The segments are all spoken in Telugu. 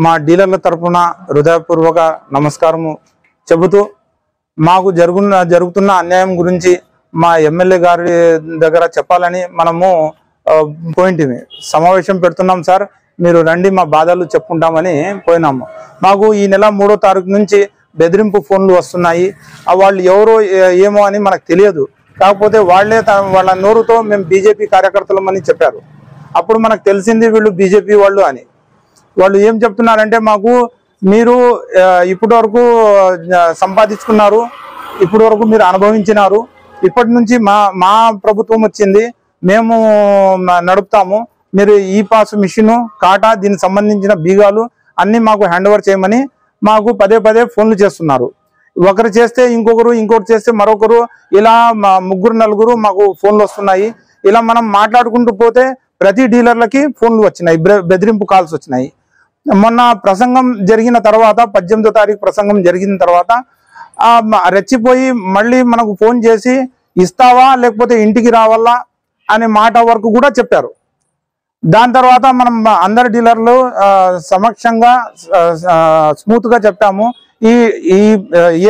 మా డీలర్ల తరపున హృదయపూర్వక నమస్కారము చెబుతూ మాకు జరుగుతున్న అన్యాయం గురించి మా ఎమ్మెల్యే గారి దగ్గర చెప్పాలని మనము పోయింటిమి. సమావేశం పెడుతున్నాం సార్, మీరు రండి మా బాధలు చెప్పుకుంటామని పోయినాము. మాకు ఈ నెల 3వ తారీఖు నుంచి బెదిరింపు ఫోన్లు వస్తున్నాయి. వాళ్ళు ఎవరో ఏమో అని మనకు తెలియదు. కాకపోతే వాళ్ళ నోరుతో మేము బీజేపీ కార్యకర్తలమని చెప్పారు. అప్పుడు మనకు తెలిసింది వీళ్ళు బీజేపీ వాళ్ళు అని. వాళ్ళు ఏం చెప్తున్నారంటే, మాకు మీరు ఇప్పటి వరకు సంపాదించుకున్నారు, ఇప్పటి వరకు మీరు అనుభవించినారు, ఇప్పటి నుంచి మా ప్రభుత్వం వచ్చింది, మేము నడుపుతాము, మీరు ఈ పాస్ మిషన్ కాటా దీనికి సంబంధించిన బీగాలు అన్ని మాకు హ్యాండ్ ఓవర్ చేయమని మాకు పదే ఫోన్లు చేస్తున్నారు. ఒకరు చేస్తే ఇంకొకరు చేస్తే మరొకరు, ఇలా 3-4 మాకు ఫోన్లు వస్తున్నాయి. ఇలా మనం మాట్లాడుకుంటూ పోతే ప్రతి డీలర్లకి ఫోన్లు వచ్చినాయి, బెదిరింపు కాల్స్ వచ్చినాయి. మొన్న ప్రసంగం జరిగిన తర్వాత 18వ తారీఖు ప్రసంగం జరిగిన తర్వాత రెచ్చిపోయి మళ్ళీ మనకు ఫోన్ చేసి ఇస్తావా లేకపోతే ఇంటికి రావాలా అనే మాట వరకు కూడా చెప్పారు. దాని తర్వాత మనం అందరి డీలర్లు సమక్షంగా స్మూత్ గా చెప్పాము, ఈ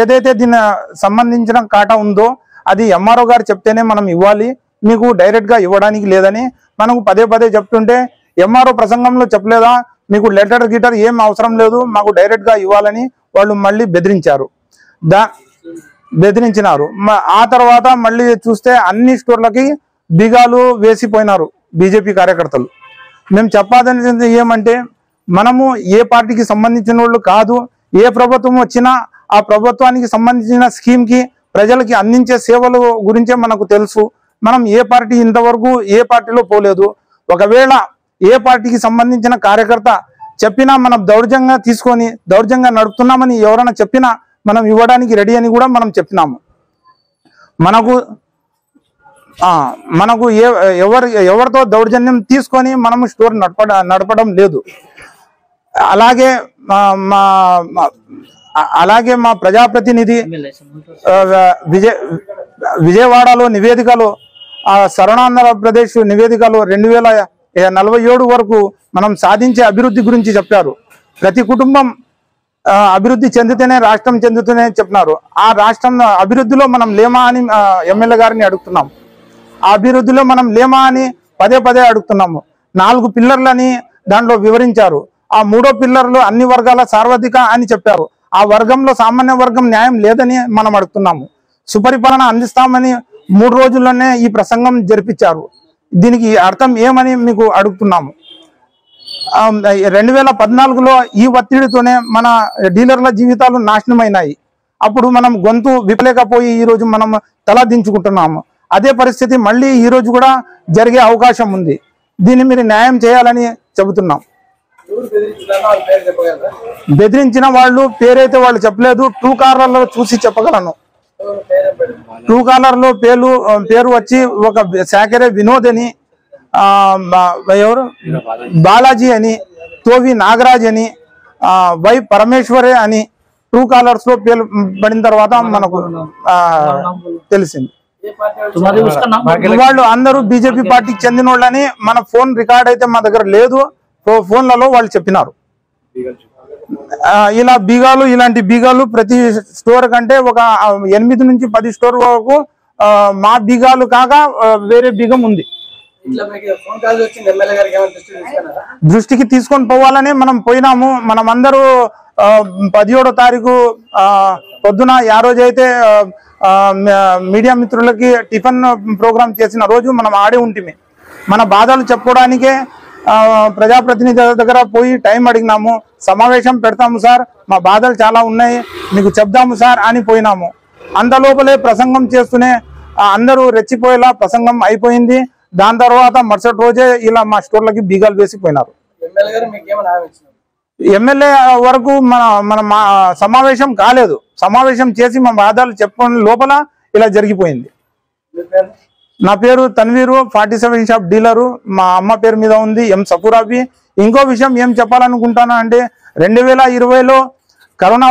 ఏదైతే దీని సంబంధించిన కాటా ఉందో అది ఎంఆర్ఓ గారు చెప్తేనే మనం ఇవ్వాలి, మీకు డైరెక్ట్ గా ఇవ్వడానికి లేదని మనకు పదే చెప్తుంటే, ఎంఆర్ఓ ప్రసంగంలో చెప్పలేదా, మీకు లెటర్ గిటర్ ఏం అవసరం లేదు, మాకు డైరెక్ట్ గా ఇవ్వాలని వాళ్ళు మళ్ళీ బెదిరించినారు. ఆ తర్వాత మళ్ళీ చూస్తే అన్ని స్టోర్లకి బిగాలు వేసిపోయినారు బీజేపీ కార్యకర్తలు. మేము చెప్పాల్సింది ఏమంటే, మనము ఏ పార్టీకి సంబంధించిన వాళ్ళు కాదు, ఏ ప్రభుత్వం వచ్చినా ఆ ప్రభుత్వానికి సంబంధించిన స్కీమ్ కి ప్రజలకి అందించే సేవల గురించే మనకు తెలుసు. మనం ఏ పార్టీ ఇంతవరకు ఏ పార్టీలో పోలేదు. ఒకవేళ ఏ పార్టీకి సంబంధించిన కార్యకర్త చెప్పినా మనం దౌర్జంగా తీసుకొని దౌర్జంగా నడుపుతున్నామని ఎవరైనా చెప్పినా మనం ఇవ్వడానికి రెడీ అని కూడా మనం చెప్పినాము. మనకు ఎవరితో దౌర్జన్యం తీసుకొని మనము స్టోర్ నడపడం లేదు. అలాగే మా ప్రజాప్రతినిధి విజయవాడలో నివేదికలో, శరణాంధ్రప్రదేశ్ నివేదికలో 2047 వరకు మనం సాధించే అభివృద్ధి గురించి చెప్పారు. ప్రతి కుటుంబం అభివృద్ధి చెందితేనే రాష్ట్రం చెందుతూనే చెప్పినారు. ఆ రాష్ట్రం అభివృద్ధిలో మనం లేమా అని ఎమ్మెల్యే గారిని అడుగుతున్నాం. ఆ అభివృద్ధిలో మనం లేమా అని పదే అడుగుతున్నాము. 4 పిల్లర్లని దాంట్లో వివరించారు. ఆ 3వ పిల్లర్లు అన్ని వర్గాల సార్వత్రిక అని చెప్పారు. ఆ వర్గంలో సామాన్య వర్గం న్యాయం లేదని మనం అడుగుతున్నాము. సుపరిపాలన అందిస్తామని 3 రోజుల్లోనే ఈ ప్రసంగం జరిపించారు. దీనికి అర్థం ఏమని మీకు అడుగుతున్నాము. 2014లో ఈ ఒత్తిడితోనే మన డీలర్ల జీవితాలు నాశనమైనాయి. అప్పుడు మనం గొంతు విప్పలేకపోయి ఈ రోజు మనం తల దించుకుంటున్నాము. అదే పరిస్థితి మళ్ళీ ఈ రోజు కూడా జరిగే అవకాశం ఉంది. దీన్ని మీరు న్యాయం చేయాలని చెబుతున్నాం. బెదిరించిన వాళ్ళు పేరైతే వాళ్ళు చెప్పలేదు, ట్రూ కాలర్లో చూసి చెప్పగలను. ట్రూ కాలర్లో పేరు వచ్చి ఒక శాఖరే వినోద్ అని, ఎవరు బాలాజీ అని, తోవి నాగరాజ్ అని, వై పరమేశ్వరే అని ట్రూ కాలర్స్ లో పేరు పడిన తర్వాత మనకు తెలిసింది. వాళ్ళు అందరూ బీజేపీ పార్టీకి చెందిన వాళ్ళని మన ఫోన్ రికార్డ్ అయితే మా దగ్గర లేదు, ఫోన్లలో వాళ్ళు చెప్పినారు. ఇలా బీగాలు, ఇలాంటి బీగాలు ప్రతి స్టోర్ కంటే ఒక 8 నుంచి 10 స్టోర్ వరకు మా బీగాలు కాక వేరే బీగం ఉంది. దృష్టికి తీసుకొని పోవాలని మనం పోయినాము. మనం అందరూ 17వ తారీఖు పొద్దున ఆ రోజు అయితే మీడియా మిత్రులకి టిఫిన్ ప్రోగ్రామ్ చేసిన రోజు మనం ఆడే ఉంటుంది. మన బాధలు చెప్పుకోవడానికే ప్రజాప్రతినిధుల దగ్గర పోయి టైం అడిగినాము. సమావేశం పెడతాము సార్, మా బాధలు చాలా ఉన్నాయి, మీకు చెప్దాము సార్ అని పోయినాము. అంత లోపలే ప్రసంగం చేస్తూనే అందరూ రెచ్చిపోయేలా ప్రసంగం అయిపోయింది. దాని తర్వాత మరుసటి రోజే ఇలా మా స్టోర్లకి బీగాలు వేసిపోయినారు. ఎమ్మెల్యే వరకు మన సమావేశం కాలేదు. సమావేశం చేసి మా బాధలు చెప్పుకునే లోపల ఇలా జరిగిపోయింది. నా పేరు తన్వీరు, 47 షాప్ డీలరు. మా అమ్మ పేరు మీద ఉంది ఎం సఫూరాబి. ఇంకో విషయం ఏం చెప్పాలనుకుంటాను అంటే 2020లో కరోనా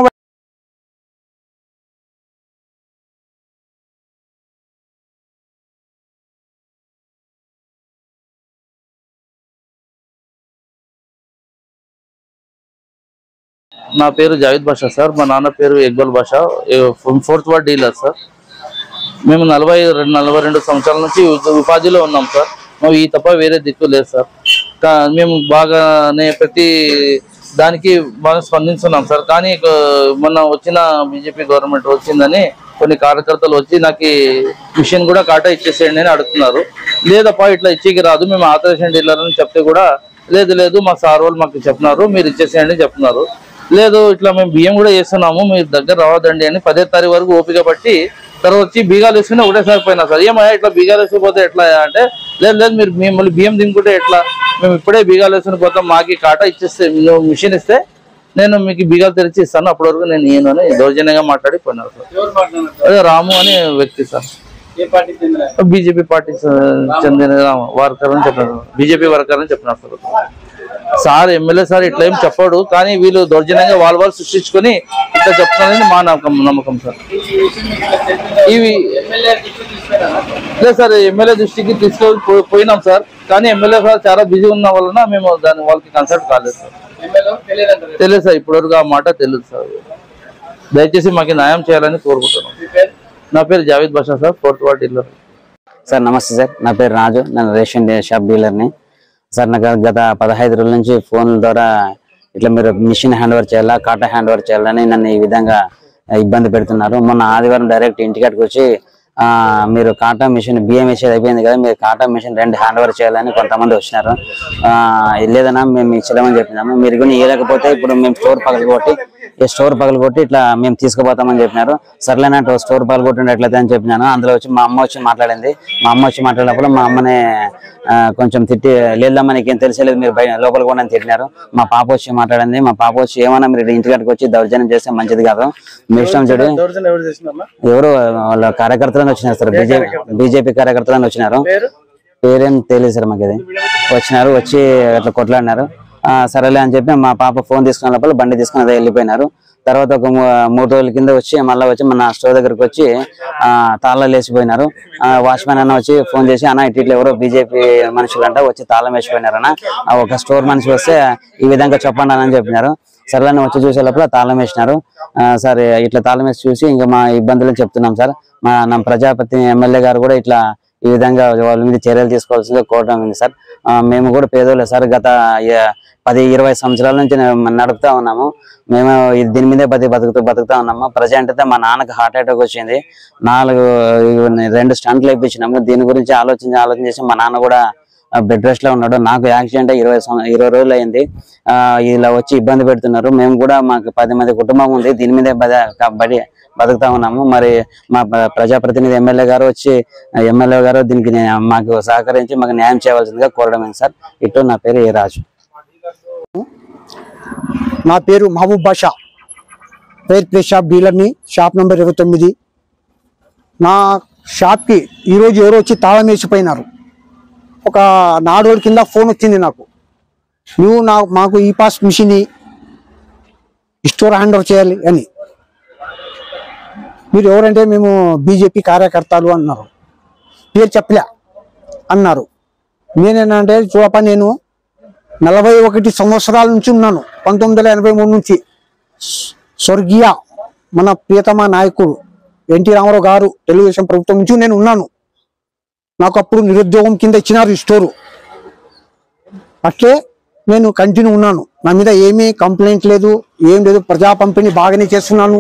నా పేరు జావేద్ బాషా సార్. మా నాన్న పేరు ఇక్బాల్ బాషా, 4th వార్డ్ డీలర్ సార్. మేము 42 సంవత్సరాల నుంచి ఉపాధిలో ఉన్నాం సార్. మేము ఈ తప్ప వేరే దిక్కు లేదు సార్. మేము బాగానే ప్రతి దానికి బాగా స్పందిస్తున్నాం సార్. కానీ మొన్న వచ్చిన బీజేపీ గవర్నమెంట్ వచ్చిందని కొన్ని కార్యకర్తలు వచ్చి నాకు మిషన్ కూడా కాటా ఇచ్చేసేయండి అని అడుగుతున్నారు. లేదప్పా ఇట్లా ఇచ్చేకి రాదు, మేము ఆథరైజేషన్ డీలర్ అని చెప్తే కూడా లేదు మా సార్ వాళ్ళు మాకు చెప్తున్నారు మీరు ఇచ్చేసేయండి చెప్తున్నారు. లేదు ఇట్లా మేము బియ్యం కూడా చేస్తున్నాము, మీరు దగ్గర రావద్దండి అని 10వ తారీఖు వరకు ఓపిక పట్టి తర్వాత వచ్చి బీగాలు వేసుకుని ఒకటేసారి పోయినా సార్. ఏమయ్యా ఇట్లా బీగాలు వేసుకుపోతే ఎట్లా అంటే లేదు మీరు మిమ్మల్ని బియ్యం దింపుకుంటే ఎట్లా, మేము ఇప్పుడే బీగాలు వేసుకుని పోతాం, మాకు కాటా ఇచ్చేస్తే నువ్వు మిషన్ ఇస్తే నేను మీకు బీగాలు తెరిచి ఇస్తాను, అప్పటి వరకు నేను అని దౌర్జన్యంగా మాట్లాడి పోయినారు సార్. అదే రాము అనే వ్యక్తి సార్, బీజేపీ పార్టీ చెందిన వర్కర్ అని చెప్పినారు, బీజేపీ వర్కర్ అని చెప్పినారు సార్. సార్ ఎమ్మెల్యే సార్ ఇట్లా ఏం చెప్పాడు, కానీ వీళ్ళు దౌర్జన్యంగా వాళ్ళు సృష్టించుకొని ఇట్లా చెప్తున్నారని మా నమ్మకం సార్. ఇవి లేదు సార్, ఎమ్మెల్యే దృష్టికి పోయినాం సార్, కానీ ఎమ్మెల్యే సార్ చాలా బిజీ ఉన్న వలన మేము దాన్ని వాళ్ళకి కన్సల్ట్ కాలేదు సార్. తెలియదు సార్, ఇప్పటివరకు ఆ మాట తెలియదు సార్. దయచేసి మాకు న్యాయం చేయాలని కోరుకుంటున్నాం. నా పేరు Javed Basha sir, 4th ward dealer sir. నమస్తే సార్, నా పేరు రాజు, నేను రేషన్ షాప్ డీలర్ని సార్. నాకు గత 15 రోజుల నుంచి ఫోన్ల ద్వారా ఇట్లా మీరు మిషన్ హ్యాండ్ ఓవర్ చేయాలా, కాటా హ్యాండ్ ఓవర్ చేయాలని నన్ను ఈ విధంగా ఇబ్బంది పెడుతున్నారు. మొన్న ఆదివారం డైరెక్ట్ ఇంటికాడికి వచ్చి మీరు కాటా మిషన్ బియ్యం వేసేది అయిపోయింది కదా, మీరు కాటా మిషన్ 2 హ్యాండ్ ఓవర్ చేయాలని కొంతమంది వచ్చినారు. లేదన్నా మేము ఇచ్చలేమని చెప్పినాము. మీరు కానీ ఇవ్వలేకపోతే ఇప్పుడు మేము స్టోర్ పగలగొట్టి ఇట్లా మేము తీసుకుపోతామని చెప్పినారు. సర్లేనట్టు స్టోర్ పగలగొట్టిండి ఎట్లయితే అని చెప్పినాను. అందులో వచ్చి మా అమ్మ వచ్చి మాట్లాడింది. మా అమ్మ వచ్చి మాట్లాడినప్పుడు మా అమ్మని కొంచెం తిట్టి, లేదమ్మా నీకేం తెలియలేదు మీరు లోపలికి కూడా తిట్టినారు. మా పాప వచ్చి మాట్లాడింది. మా పాప వచ్చి ఏమన్నా మీరు ఇంటికాడికి వచ్చి దౌర్జన్యం చేస్తే మంచిది కాదు, మీ ఇష్టం చూడు. ఎవరు వాళ్ళ కార్యకర్తలను వచ్చినారు సార్, బీజేపీ కార్యకర్తలను వచ్చినారు. పేరేం తెలియదు సార్ మాకు. ఇది వచ్చినారు, వచ్చి అట్లా కొట్లాడినారు. సరేలే అని చెప్పి మా పాప ఫోన్ తీసుకున్న లోపల బండి తీసుకుని అదే వెళ్ళిపోయినారు. తర్వాత ఒక 3 రోజుల కింద వచ్చి మళ్ళీ వచ్చి మన స్టోర్ దగ్గరకు వచ్చి తాళాలు వేసిపోయినారు. వాచ్మెన్ అన్న వచ్చి ఫోన్ చేసి అన్న ఇట్లా ఎవరో బీజేపీ మనుషులంట వచ్చి తాళం వేసిపోయినారన్న, ఒక స్టోర్ మనిషి వస్తే ఈ విధంగా చెప్పండి అని చెప్పినారు. సర్లని వచ్చి చూసే లోపల తాళం వేసినారు. సరే ఇట్లా తాళం వేసి చూసి ఇంకా మా ఇబ్బందులను చెప్తున్నాం సార్. నా ప్రజాప్రతినిధి ఎమ్మెల్యే గారు కూడా ఇట్లా ఈ విధంగా వాళ్ళ మీద చర్యలు తీసుకోవాల్సిందిగా కోరడం ఉంది సార్. మేము కూడా పేదోళ్ళే సార్, గత 10-20 సంవత్సరాల నుంచి నడుపుతా ఉన్నాము. మేము దీని మీదే బతుకుతా ఉన్నాము. ప్రజెంట్ అయితే మా నాన్నకు హార్ట్ అటాక్ వచ్చింది, 2 స్టంట్లు వేయించినాము. దీని గురించి ఆలోచన చేసి మా నాన్న కూడా బెడ్ రెస్ట్ లో ఉన్నాడు. నాకు యాక్సిడెంట్ 20 రోజులు అయింది. ఇలా వచ్చి ఇబ్బంది పెడుతున్నారు. మేము కూడా మాకు 10 మంది కుటుంబం ఉంది, దీని మీదే బతుకుతా ఉన్నాము. మరి మా ప్రజాప్రతినిధి ఎమ్మెల్యే గారు దీనికి మాకు సహకరించి మాకు న్యాయం చేయవలసిందిగా కోరడం సార్. ఇటు నా పేరు ఏ రాజు. నా పేరు Mahaboob Basha, fair play shop డీలర్ని, షాప్ నెంబర్ 29. నా షాప్కి ఈరోజు ఎవరో వచ్చి తాళం వేసిపోయినారు. ఒక 4 రోజుల కింద ఫోన్ వచ్చింది నాకు, నువ్వు మాకు ఈ POS machine store hand over చేయాలి అని. మీరు ఎవరంటే మేము బీజేపీ కార్యకర్తలు అన్నారు. పేరు చెప్పలే అన్నారు. నేనేనంటే చూడప నేను 41 సంవత్సరాల నుంచి ఉన్నాను, 1983 నుంచి. స్వర్గీయ మన ప్రియతమ నాయకుడు ఎన్టీ రామారావు గారు తెలుగుదేశం ప్రభుత్వం నుంచి నేను ఉన్నాను. నాకు అప్పుడు నిరుద్యోగం కింద ఇచ్చినారు ఈ స్టోరు. అట్లే నేను కంటిన్యూ ఉన్నాను. నా మీద ఏమీ కంప్లైంట్ లేదు, ఏం లేదు. ప్రజా పంపిణీ బాగానే చేస్తున్నాను.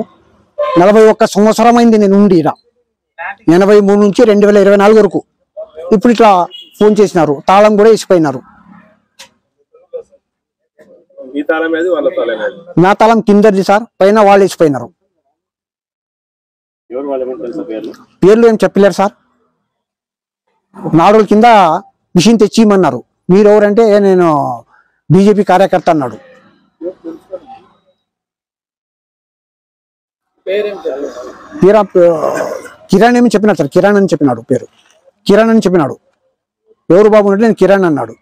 41 సంవత్సరం అయింది నేను ఉండి ఇలా. 83 నుంచి 2024 వరకు. ఇప్పుడు ఇట్లా ఫోన్ చేసినారు, తాళం కూడా వేసిపోయినారు. నా తాళం కిందది సార్, పైన వాళ్ళు వేసిపోయినారు. పేర్లు ఏం చెప్పలేరు సార్. 4 రోజుల కింద మిషన్ తెచ్చి ఇమ్మన్నారు. మీరు ఎవరంటే నేను బీజేపీ కార్యకర్త అన్నాడు. కిరణ్ ఏమి చెప్పినాడు సార్, కిరణ్ అని చెప్పినాడు. పేరు కిరణ్ అని చెప్పినాడు. ఎవరు బాబు అంటే నేను కిరణ్ అన్నాడు.